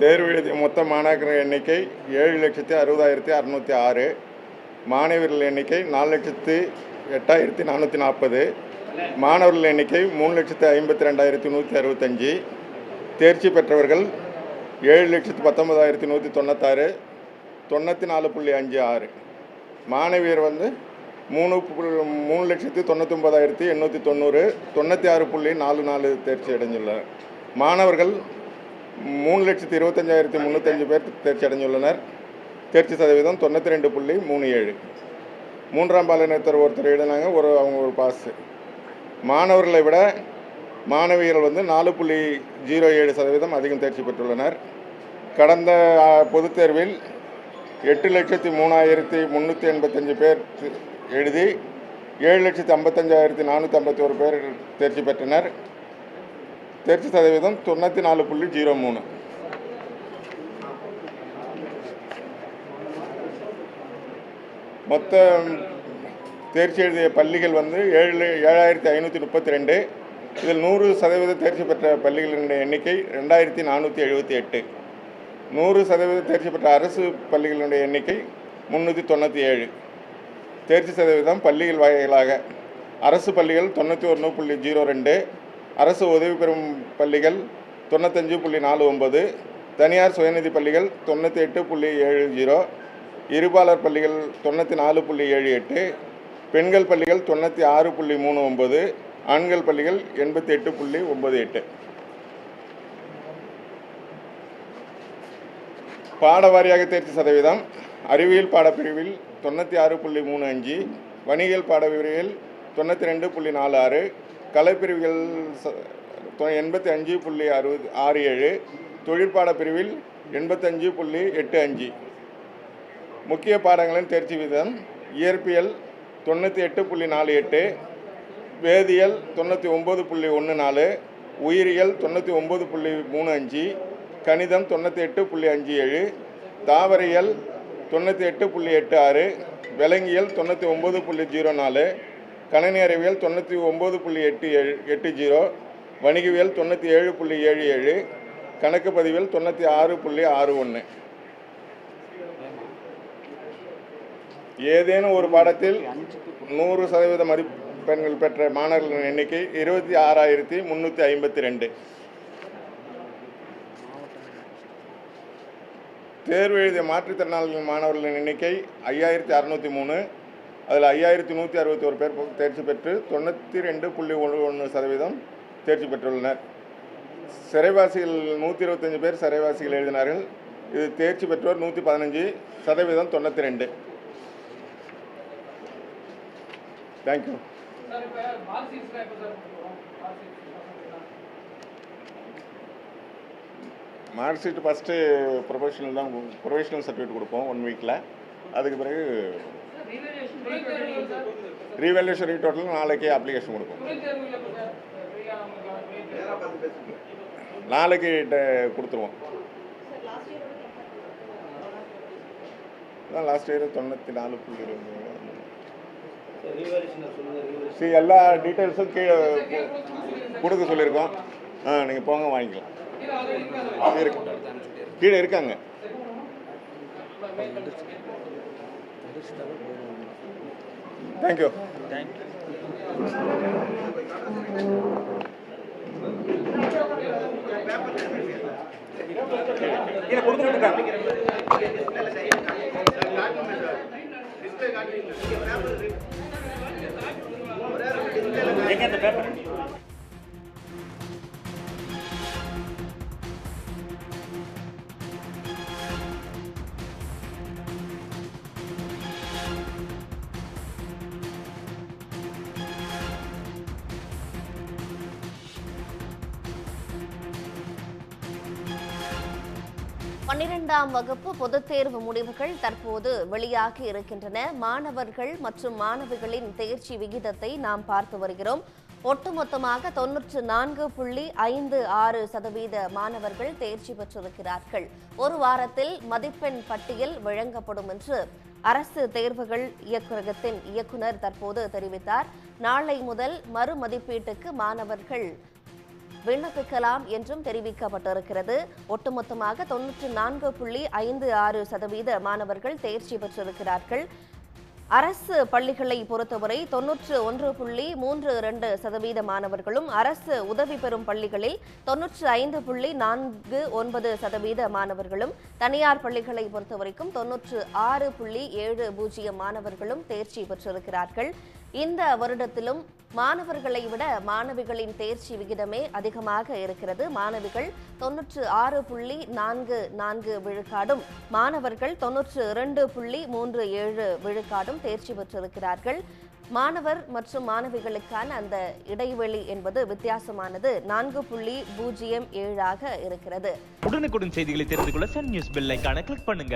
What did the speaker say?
தேர்வு எழுதிய மொத்த மாணாக்கர் எண்ணிக்கை 7,60,606. மாணவர்கள் எண்ணிக்கை 4,08,440. மாணவர்கள் எண்ணிக்கை 3,52,165. தேர்ச்சி பெற்றவர்கள் 7,19,196, 94.56. மாணவியர் 3,99,890, 96.44 தேர்ச்சி அடைந்துள்ளனர். மாணவர்கள் 3,25,305 பேர் தேர்ச்சி அடைந்துள்ளனர். தேர்ச்சி சதவீதம் 92.37. மூன்றாம் பாலினத்தர் ஒருத்தர் எழுதினாங்க, அவங்க ஒரு பாஸ். மாணவர்களை விட மாணவியர்கள் 4.07% அதிகம் தேர்ச்சி பெற்றுள்ளனர். கடந்த பொதுத் தேர்வில் 8,03,385 பேர் எழுதி 7,55,451 பேர் தேர்ச்சி பெற்றனர். தேர்ச்சி சதவீதம் 94.03. மொத்த தேர்ச்சி எழுதிய பள்ளிகள் 7,532. இதில் 100% தேர்ச்சி பெற்ற பள்ளிகளின் எண்ணிக்கை 2,478. 100% தேர்ச்சி பெற்ற அரசு பள்ளிகளுடைய எண்ணிக்கை 397. தேர்ச்சி சதவீதம் பள்ளிகள் வகைகளாக: அரசு பள்ளிகள் 91.02, அரசு உதவி பெறும் பள்ளிகள் 95.49, தனியார் சுயநிதி பள்ளிகள் 98.70, இருபாலர் பள்ளிகள் 94.78, பெண்கள் பள்ளிகள் 96.39, ஆண்கள் பள்ளிகள் 88.98. பாட வாரியாக தேர்ச்சி சதவீதம்: அறிவியல் பாடப்பிரிவில் 96.35, வணிகல் பாடப்பிரிவில் 92.46, கலைப்பிரிவுகள் 85.67, தொழிற்பாட பிரிவில் 85.85. முக்கிய பாடங்களின் தேர்ச்சி வீதம்: இயற்பியல் 98.48, வேதியியல் 99.14, உயிரியல் 99.35, கணிதம் 98.57, தாவரியல் 98.86, விலங்கியல் 99.04, கணினி அறிவியல் 99.80, வணிகவியல் 97.77, கணக்கு பதிவியல் 96.61. ஏதேனும் ஒரு பாடத்தில் 100% மதிப்பெண்கள் பெற்ற மாணவர்களின் எண்ணிக்கை 26,352. தேர்வு எழுதிய மாற்றுத்திறனாளிகள் மாணவர்களின் எண்ணிக்கை 5,603. அதில் 5,161 பேர் தேர்ச்சி பெற்று 92.11% தேர்ச்சி பெற்றுள்ளனர். சிறைவாசிகள் 125 பேர் சிறைவாசிகள் எழுதினார்கள். இது தேர்ச்சி பெற்றோர் 115, சதவீதம் 92. Thank you. Mark sheet first professional certificate கொடுப்போம் 1 வீக்கில். அதுக்கு பிறகு ரீவேல்யூஷன் ரீடோட்டல் நாளைக்கு அப்ளிகேஷன் கொடுப்போம். நாளைக்கு கொடுத்துருவோம். Last year 94.20. எல்லா டீட்டெயில்ஸும் கீழே கொடுக்க சொல்லியிருக்கோம். நீங்கள் போங்க வாங்கிக்கலாம். கீழே இருக்காங்க. தேங்க்யூ. பன்னிரெண்டாம் வகுப்பு பொதுத் தேர்வு முடிவுகள் தற்போது வெளியாகி இருக்கின்றன. மாணவர்கள் மற்றும் மாணவிகளின் தேர்ச்சி விகிதத்தை நாம் பார்த்து வருகிறோம். ஒட்டுமொத்தமாக 94.56% மாணவர்கள் தேர்ச்சி பெற்றிருக்கிறார்கள். ஒரு வாரத்தில் மதிப்பெண் பட்டியல் வழங்கப்படும் என்று அரசு தேர்வுகள் இயக்குநரகத்தின் இயக்குனர் தற்போது தெரிவித்தார். நாளை முதல் மறு மதிப்பீட்டுக்கு மாணவர்கள் விண்ணப்பிக்கலாம் என்றும் தெரிவிக்கப்பட்டிருக்கிறது. ஒட்டுமொத்தமாக 94.56% மாணவர்கள் தேர்ச்சி பெற்றிருக்கிறார்கள். அரசு பள்ளிகளை பொறுத்தவரை 91.32% மாணவர்களும், அரசு உதவி பெறும் பள்ளிகளில் 95.49% மாணவர்களும், தனியார் பள்ளிகளை பொறுத்தவரைக்கும் 96.70 மாணவர்களும் தேர்ச்சி பெற்றிருக்கிறார்கள். இந்த வருடத்திலும் மாணவர்களை விட மாணவிகளின் தேர்ச்சி விகிதமே அதிகமாக இருக்கிறது. மாணவிகள் 96.44 விழுக்காடும், மாணவர்கள் 92.37 விழுக்காடும் தேர்ச்சி பெற்றிருக்கிறார்கள். மாணவர் மற்றும் மாணவிகளுக்கான அந்த இடைவெளி என்பது வித்தியாசமானது 4.07 இருக்கிறது. உடனுக்குடன் செய்திகளை தெரிந்து கொள்ள சன் நியூஸ் பெல் ஐகானை கிளிக் பண்ணுங்க.